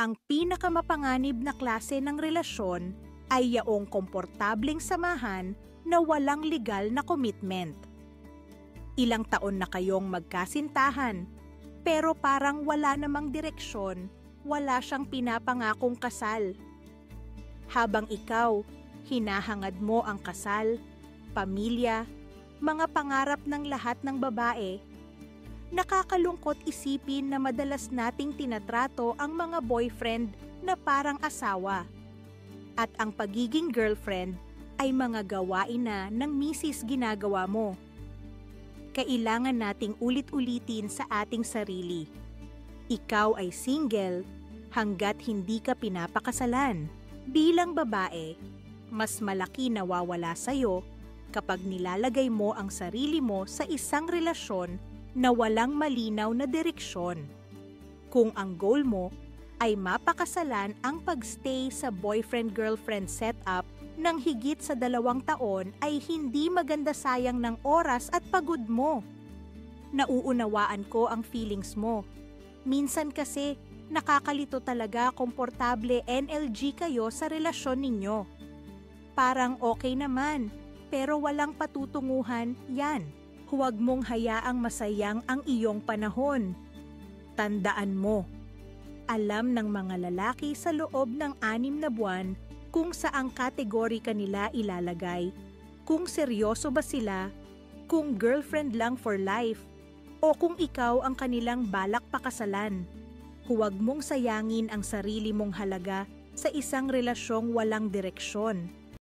Ang pinakamapanganib na klase ng relasyon ay yaong komportableng samahan na walang legal na commitment. Ilang taon na kayong magkasintahan, pero parang wala namang direksyon, wala siyang pinapangakong kasal. Habang ikaw, hinahangad mo ang kasal, pamilya, mga pangarap ng lahat ng babae, nakakalungkot isipin na madalas nating tinatrato ang mga boyfriend na parang asawa. At ang pagiging girlfriend ay mga gawain na ng misis ginagawa mo. Kailangan nating ulit-ulitin sa ating sarili. Ikaw ay single hanggat hindi ka pinapakasalan. Bilang babae, mas malaki nawawala sa'yo kapag nilalagay mo ang sarili mo sa isang relasyon na walang malinaw na direksyon. Kung ang goal mo ay mapakasalan ang pagstay sa boyfriend-girlfriend setup ng higit sa 2 taon ay hindi maganda, sayang ng oras at pagod mo. Nauunawaan ko ang feelings mo. Minsan kasi nakakalito talaga komportable NLG kayo sa relasyon ninyo. Parang okay naman, pero walang patutunguhan yan. Huwag mong hayaang masayang ang iyong panahon. Tandaan mo, alam ng mga lalaki sa loob ng 6 na buwan kung saang kategori kanila ilalagay, kung seryoso ba sila, kung girlfriend lang for life, o kung ikaw ang kanilang balak pakasalan. Huwag mong sayangin ang sarili mong halaga sa isang relasyong walang direksyon.